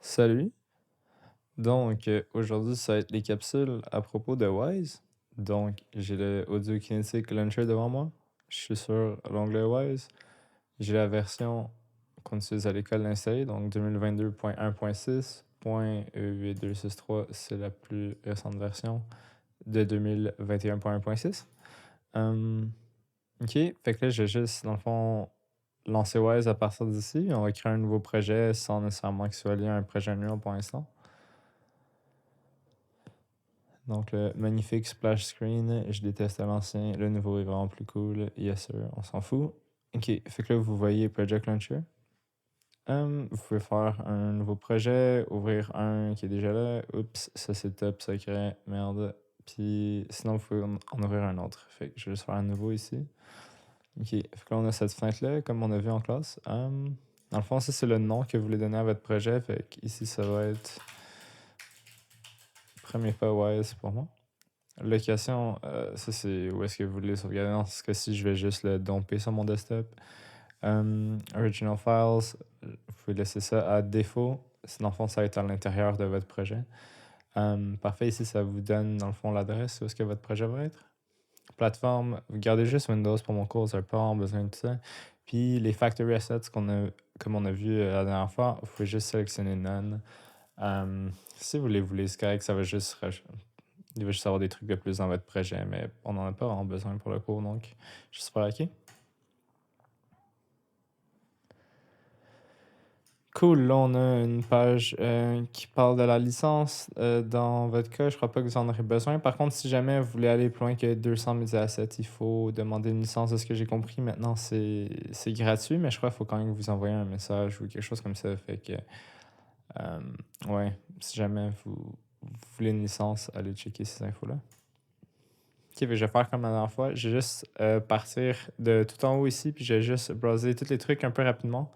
Salut. Donc, aujourd'hui, ça va être les capsules à propos de Wise. Donc, j'ai le Audio Kinetic Launcher devant moi. Je suis sur l'onglet Wise. J'ai la version qu'on utilise à l'école installée, donc 2022.1.6. 8263, c'est la plus récente version de 2021.1.6. Ok, fait que là, j'ai juste, dans le fond, lancé Wise à partir d'ici. On va créer un nouveau projet sans nécessairement qu'il soit lié à un projet Unreal pour l'instant. Donc, le magnifique splash screen, je déteste l'ancien. Le nouveau est vraiment plus cool. Yes sir, on s'en fout. Ok, fait que là, vous voyez Project Launcher. Vous pouvez faire un nouveau projet, ouvrir un qui est déjà là. Oups, ça c'est top secret, merde. Puis sinon, vous pouvez en ouvrir un autre. Fait que je vais juste faire un nouveau ici. Ok, fait que là, on a cette fenêtre-là, comme on a vu en classe. Dans le fond, ça c'est le nom que vous voulez donner à votre projet. Fait que ici, ça va être premier pas Wise pour moi. Location, ça c'est où est-ce que vous voulez sauvegarder. Dans ce cas-ci, je vais juste le domper sur mon desktop. Original Files, vous pouvez laisser ça à défaut. Sinon, dans le fond, ça va être à l'intérieur de votre projet. Parfait, ici, ça vous donne, dans le fond, l'adresse où est-ce que votre projet va être. Plateforme, vous gardez juste Windows pour mon cours, vous n'avez pas vraiment besoin de tout ça. Puis les factory assets, comme on a vu la dernière fois, vous pouvez juste sélectionner None. Si vous les voulez, c'est correct, ça va juste il va juste avoir des trucs de plus dans votre projet, mais on n'en a pas vraiment besoin pour le cours, donc je suis super OK. Cool, là on a une page qui parle de la licence. Dans votre cas, je crois pas que vous en aurez besoin. Par contre, si jamais vous voulez aller plus loin que 200 médias assets, il faut demander une licence. De ce que j'ai compris, maintenant c'est gratuit, mais je crois qu'il faut quand même que vous envoyez un message ou quelque chose comme ça. Fait que, ouais, si jamais vous voulez une licence, allez checker ces infos-là. Ok, je vais faire comme la dernière fois. Je vais juste partir de tout en haut ici, puis je vais juste browser tous les trucs un peu rapidement.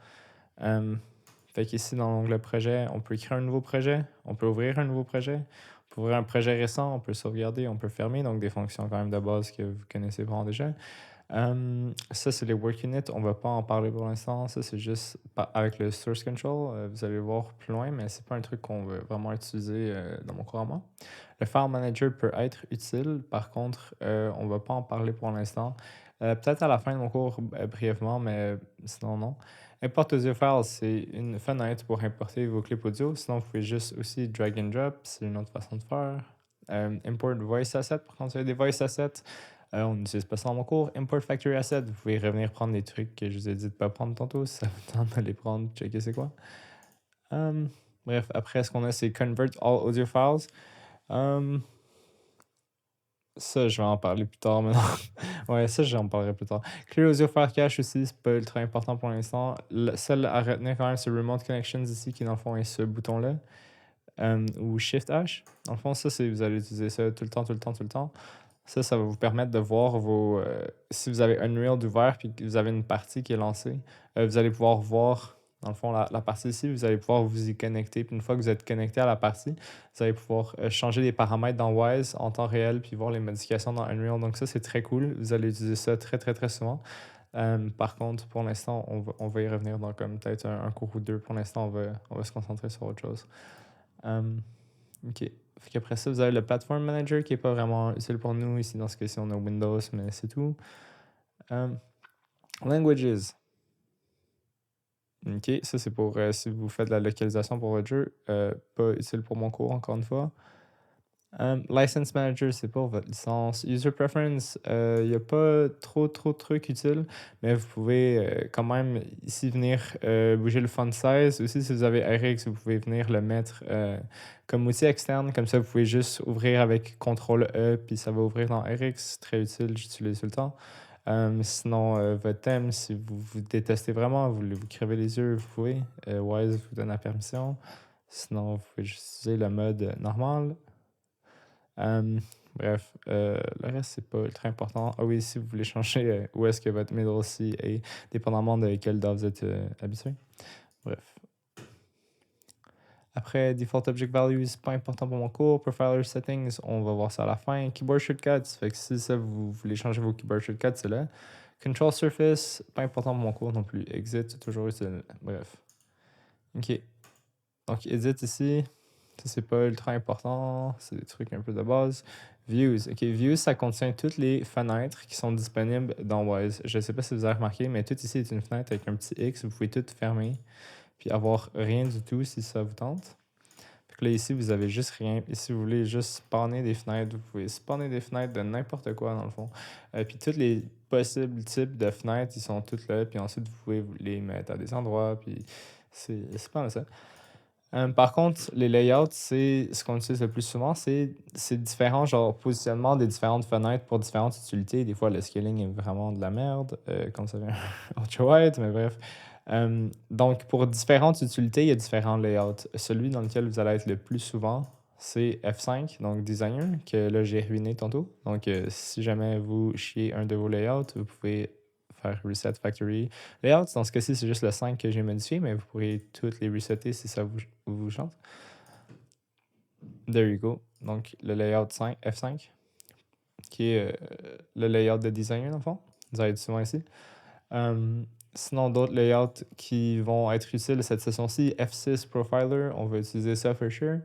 Fait qu'ici, dans l'onglet projet, on peut créer un nouveau projet, on peut ouvrir un nouveau projet, on peut ouvrir un projet récent, on peut sauvegarder, on peut fermer, donc des fonctions quand même de base que vous connaissez vraiment déjà. Ça, c'est les work units, on ne va pas en parler pour l'instant. Ça, c'est juste avec le source control. Vous allez le voir plus loin, mais c'est pas un truc qu'on veut vraiment utiliser dans mon cours à moi. Le file manager peut être utile, par contre, on ne va pas en parler pour l'instant. Peut-être à la fin de mon cours, brièvement, mais sinon, non. Import audio file, c'est une fenêtre pour importer vos clips audio. Sinon, vous pouvez juste aussi drag and drop, c'est une autre façon de faire. Import voice asset, par contre, vous avez des voice assets. On n'utilise pas ça dans mon cours. Import factory asset, vous pouvez revenir prendre des trucs que je vous ai dit de ne pas prendre tantôt. Si ça vous tente d'aller prendre, checker c'est quoi. Bref, après, ce qu'on a, c'est convert all audio files. Ça, je vais en parler plus tard maintenant. Ouais, ça, j'en parlerai plus tard. Clear Audio File Cache aussi, c'est pas ultra important pour l'instant. Celle à retenir quand même, c'est Remote Connections ici, qui dans le fond est ce bouton-là. Ou Shift H. Dans le fond, ça, c'est vous allez utiliser ça tout le temps, tout le temps, tout le temps. Ça va vous permettre de voir vos. Si vous avez Unreal d'ouvert puis que vous avez une partie qui est lancée, vous allez pouvoir voir, dans le fond, la partie ici, vous allez pouvoir vous y connecter. Puis une fois que vous êtes connecté à la partie, vous allez pouvoir changer les paramètres dans Wise en temps réel puis voir les modifications dans Unreal. Donc ça, c'est très cool. Vous allez utiliser ça très, très, très souvent. Par contre, pour l'instant, on va y revenir dans comme peut-être un cours ou deux. Pour l'instant, on va se concentrer sur autre chose. OK. Fait qu'après ça, vous avez le Platform Manager qui n'est pas vraiment utile pour nous. Ici, dans ce cas-ci, on a Windows, mais c'est tout. Languages. OK, ça c'est pour si vous faites de la localisation pour votre jeu. Pas utile pour mon cours, encore une fois. License Manager, c'est pour votre licence. User Preference, il n'y a pas trop de trucs utiles, mais vous pouvez quand même ici venir bouger le font size. Aussi, si vous avez RX, vous pouvez venir le mettre comme outil externe. Comme ça, vous pouvez juste ouvrir avec CTRL-E, puis ça va ouvrir dans RX. Très utile, j'utilise tout le temps. Sinon, votre thème, si vous détestez vraiment, vous voulez vous crever les yeux, vous pouvez. Wise vous donne la permission. Sinon, vous pouvez juste utiliser le mode normal. Bref, le reste, c'est pas ultra important. Ah oui, si vous voulez changer où est-ce que votre middle C est, dépendamment de quel DAW vous êtes habitué. Bref. Après, Default Object Values, pas important pour mon cours. Profiler Settings, on va voir ça à la fin. Keyboard Shortcuts, fait que si ça, vous voulez changer vos Keyboard Shortcuts, c'est là. Control Surface, pas important pour mon cours non plus. Exit, c'est toujours utile. Bref. OK. Donc, edit ici, ça c'est pas ultra important, c'est des trucs un peu de base. Views. OK, Views, ça contient toutes les fenêtres qui sont disponibles dans Wise. Je sais pas si vous avez remarqué, mais tout ici est une fenêtre avec un petit X. Vous pouvez tout fermer, puis avoir rien du tout si ça vous tente. Fait que là, ici, vous avez juste rien. Et si vous voulez juste spawner des fenêtres, vous pouvez spawner des fenêtres de n'importe quoi, dans le fond. Puis tous les possibles types de fenêtres, ils sont toutes là. Puis ensuite, vous pouvez les mettre à des endroits. Puis c'est pas mal ça. Par contre, les layouts, c'est ce qu'on utilise le plus souvent, c'est différents, genre positionnement des différentes fenêtres pour différentes utilités. Des fois, le scaling est vraiment de la merde, comme ça vient ultra wide, mais bref. Donc, pour différentes utilités, il y a différents layouts. Celui dans lequel vous allez être le plus souvent, c'est F5, donc Designer, que là, j'ai ruiné tantôt. Donc, si jamais vous chiez un de vos layouts, vous pouvez faire Reset Factory Layout. Dans ce cas-ci, c'est juste le 5 que j'ai modifié, mais vous pourrez toutes les resetter si ça vous chante. There you go. Donc, le layout 5, F5, qui est le layout de designer, dans le fond. Vous allez être souvent ici. Sinon, d'autres layouts qui vont être utiles cette session-ci, F6 Profiler, on va utiliser ça for sure.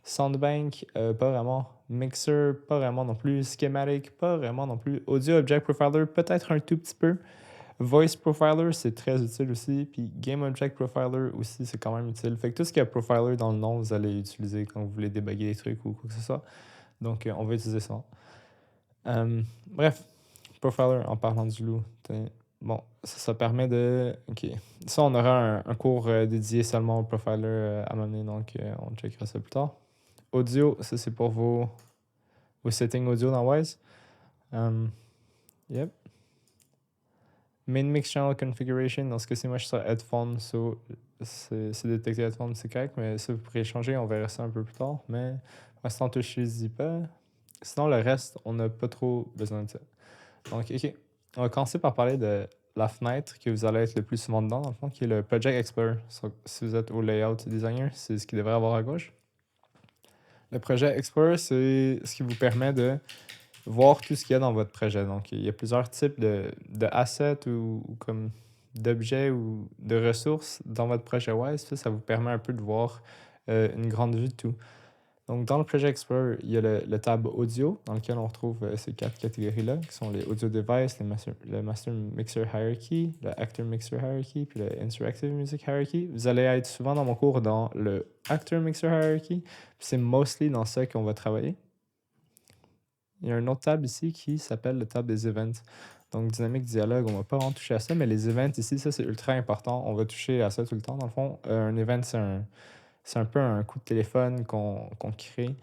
Soundbank, pas vraiment. Mixer, pas vraiment non plus. Schematic, pas vraiment non plus. Audio Object Profiler, peut-être un tout petit peu. Voice Profiler, c'est très utile aussi. Puis Game Object Profiler aussi, c'est quand même utile. Fait que tout ce qui a Profiler dans le nom, vous allez utiliser quand vous voulez débugger des trucs ou quoi que ce soit. Donc, on va utiliser ça. Bref, Profiler, en parlant du loup. Bon, ça permet de... OK. Ça, on aura un cours dédié seulement au Profiler à m'amener, donc on checkera ça plus tard. Audio, ça c'est pour vos settings audio dans Wise. Yep. Main Mix Channel Configuration, dans ce cas-ci, moi je suis sur Headphone, so c'est détecté Headphone, c'est correct, mais ça vous pourrez changer, on verra ça un peu plus tard. Mais pour l'instant, touchez-y pas. Sinon, le reste, on n'a pas trop besoin de ça. Donc, OK. On va commencer par parler de la fenêtre que vous allez être le plus souvent dedans, dans le fond, qui est le Project Explorer. So, si vous êtes au Layout Designer, c'est ce qu'il devrait avoir à gauche. Le Project Explorer, c'est ce qui vous permet de voir tout ce qu'il y a dans votre projet. Donc, il y a plusieurs types de assets ou comme d'objets ou de ressources dans votre projet Wise. Ça vous permet un peu de voir une grande vue de tout. Donc, dans le Project Explorer, il y a le tab audio dans lequel on retrouve ces 4 catégories-là, qui sont les audio devices, le master mixer hierarchy, le actor mixer hierarchy, puis le interactive music hierarchy. Vous allez être souvent dans mon cours dans le actor mixer hierarchy, puis c'est mostly dans ça qu'on va travailler. Il y a un autre tab ici qui s'appelle le tab des events. Donc, dynamique dialogue, on va pas vraiment toucher à ça, mais les events ici, ça c'est ultra important. On va toucher à ça tout le temps. Dans le fond, un event, c'est un peu un coup de téléphone qu'on crée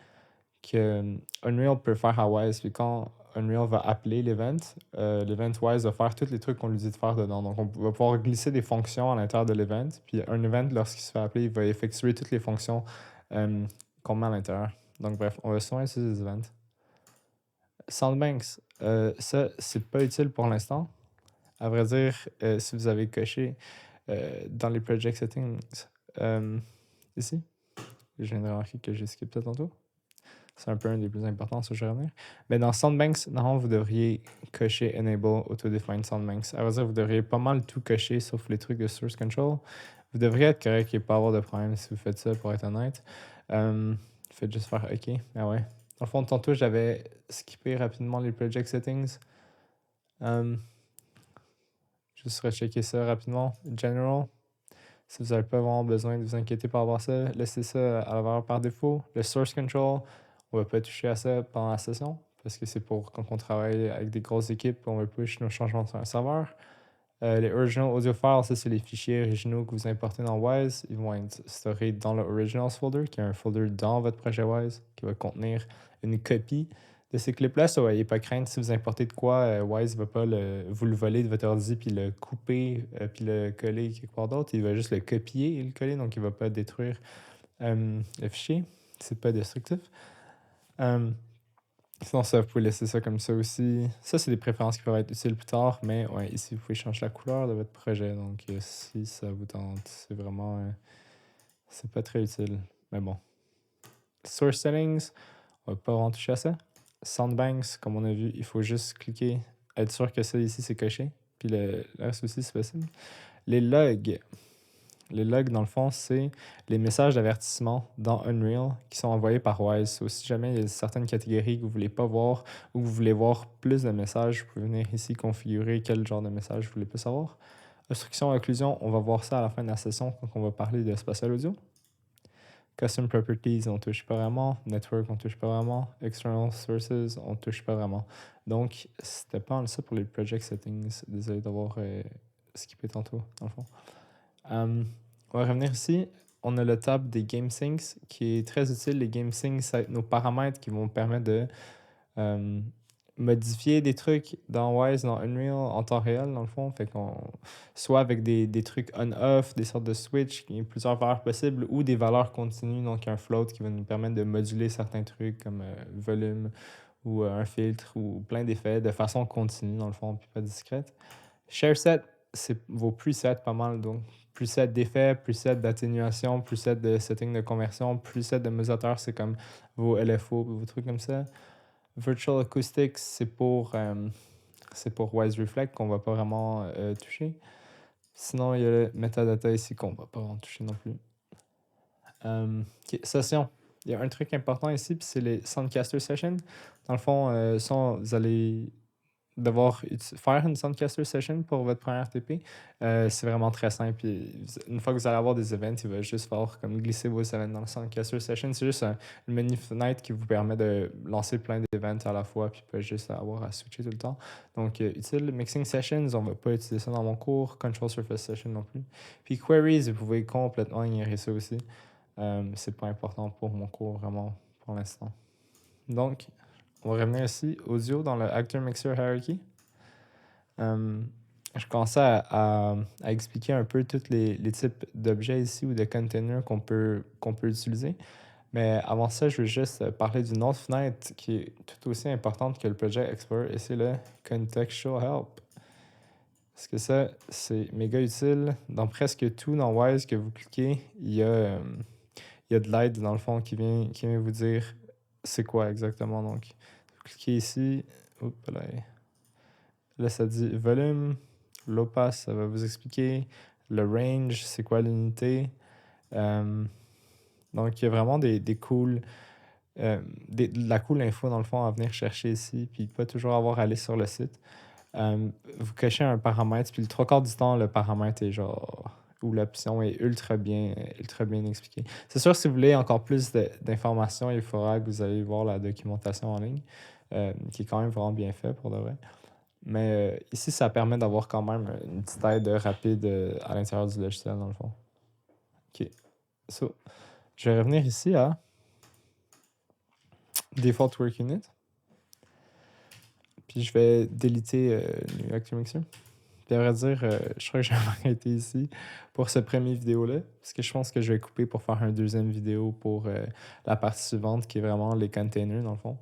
que Unreal peut faire à Wise. Puis quand Unreal va appeler l'event Wise va faire tous les trucs qu'on lui dit de faire dedans. Donc, on va pouvoir glisser des fonctions à l'intérieur de l'event. Puis un event, lorsqu'il se fait appeler, il va effectuer toutes les fonctions qu'on met à l'intérieur. Donc, bref, on va souvent utiliser des events. Soundbanks, ça, c'est pas utile pour l'instant. À vrai dire, si vous avez coché dans les project settings ici, je viens de remarquer que j'ai skippé ça tantôt. C'est un peu un des plus importants, ça je vais revenir. Mais dans Soundbanks, normalement, vous devriez cocher Enable Auto-Define Soundbanks. À vrai dire, vous devriez pas mal tout cocher, sauf les trucs de Source Control. Vous devriez être correct et pas avoir de problème si vous faites ça, pour être honnête. Faites juste faire OK. Ah ouais. Dans le fond, tantôt, j'avais skippé rapidement les project settings. Juste rechecker ça rapidement. General, si vous n'avez pas vraiment besoin de vous inquiéter par rapport à ça, laissez ça à la valeur par défaut. Le source control, on ne va pas toucher à ça pendant la session parce que c'est pour quand on travaille avec des grosses équipes, on va push nos changements sur un serveur. Les original audio files, ça c'est les fichiers originaux que vous importez dans Wise. Ils vont être storés dans le originals folder, qui est un folder dans votre projet Wise, qui va contenir une copie de ces clips-là. So, n'ayez pas crainte, si vous importez de quoi, Wise ne va pas vous le voler de votre ordi, puis le couper, puis le coller quelque part d'autre. Il va juste le copier et le coller, donc il ne va pas détruire le fichier. C'est pas destructif. Sinon, ça, vous pouvez laisser ça comme ça aussi. Ça, c'est des préférences qui peuvent être utiles plus tard, mais ouais, ici, vous pouvez changer la couleur de votre projet. Donc, si ça vous tente, c'est vraiment... c'est pas très utile, mais bon. Source settings, on va pas vraiment toucher à ça. Soundbanks, comme on a vu, il faut juste cliquer, être sûr que ça ici, c'est coché. Puis le reste aussi, c'est possible. Les logs. Les logs, dans le fond, c'est les messages d'avertissement dans Unreal qui sont envoyés par Wise. So, si jamais il y a certaines catégories que vous ne voulez pas voir ou que vous voulez voir plus de messages, vous pouvez venir ici configurer quel genre de message vous voulez plus savoir. Instruction, occlusion, on va voir ça à la fin de la session quand on va parler de spatial audio. Custom Properties, on touche pas vraiment. Network, on touche pas vraiment. External Sources, on touche pas vraiment. Donc, c'était pas mal ça pour les Project Settings. Désolé d'avoir skippé tantôt, dans le fond. On va revenir ici. On a le tab des Game Syncs qui est très utile. Les Game Syncs, ça va être nos paramètres qui vont permettre de modifier des trucs dans Wise, dans Unreal en temps réel, dans le fond. Fait qu'on, soit avec des trucs on-off, des sortes de switch, qui ont plusieurs valeurs possibles, ou des valeurs continues, donc un float qui va nous permettre de moduler certains trucs comme volume ou un filtre ou plein d'effets de façon continue, dans le fond, puis pas discrète. Share set, c'est vos presets pas mal. Donc, preset d'effets, preset d'atténuation, preset de setting de conversion, preset de modulateur, c'est comme vos LFO, vos trucs comme ça. Virtual Acoustics, c'est pour Wise Reflect qu'on va pas vraiment toucher. Sinon, il y a le metadata ici qu'on va pas vraiment toucher non plus. Session. Il y a un truc important ici, puis c'est les Soundcaster Sessions. Dans le fond, vous allez devoir faire une Soundcaster Session pour votre première TP. C'est vraiment très simple. Une fois que vous allez avoir des events, il va juste falloir comme glisser vos events dans le Soundcaster Session. C'est juste une menu fenêtre qui vous permet de lancer plein d'events à la fois, puis pas juste avoir à switcher tout le temps. Donc, utile. Mixing Sessions, on va pas utiliser ça dans mon cours. Control Surface Session non plus. Puis Queries, vous pouvez complètement ignorer ça aussi. C'est pas important pour mon cours, vraiment, pour l'instant. Donc, on va revenir ici, audio, dans le Actor Mixer Hierarchy. Je commençais à expliquer un peu tous les types d'objets ici ou de containers qu'on peut utiliser. Mais avant ça, je veux juste parler d'une autre fenêtre qui est tout aussi importante que le Project Explorer, et c'est le Contextual Help. Parce que ça, c'est méga utile. Dans presque tout dans Wise que vous cliquez, il y a de l'aide dans le fond qui vient vous dire c'est quoi exactement. Donc, vous cliquez ici. Oups, là, ça dit volume. Low pass, ça va vous expliquer. Le range, c'est quoi l'unité. Donc, il y a vraiment de la cool info dans le fond à venir chercher ici, puis pas toujours avoir à aller sur le site. Vous cochez un paramètre, puis le 3/4 du temps, le paramètre est genre, ou l'option est ultra bien expliquée. C'est sûr, si vous voulez encore plus d'informations, il faudra que vous allez voir la documentation en ligne, qui est quand même vraiment bien fait pour de vrai. Mais ici, ça permet d'avoir quand même une petite aide rapide à l'intérieur du logiciel, dans le fond. OK. So, je vais revenir ici à Default Work Unit. Puis je vais déliter New Actor Mixer. Puis à vrai dire, je crois que je vais m'arrêter ici pour ce premier vidéo-là. Parce que je pense que je vais couper pour faire un deuxième vidéo pour la partie suivante qui est vraiment les containers, dans le fond.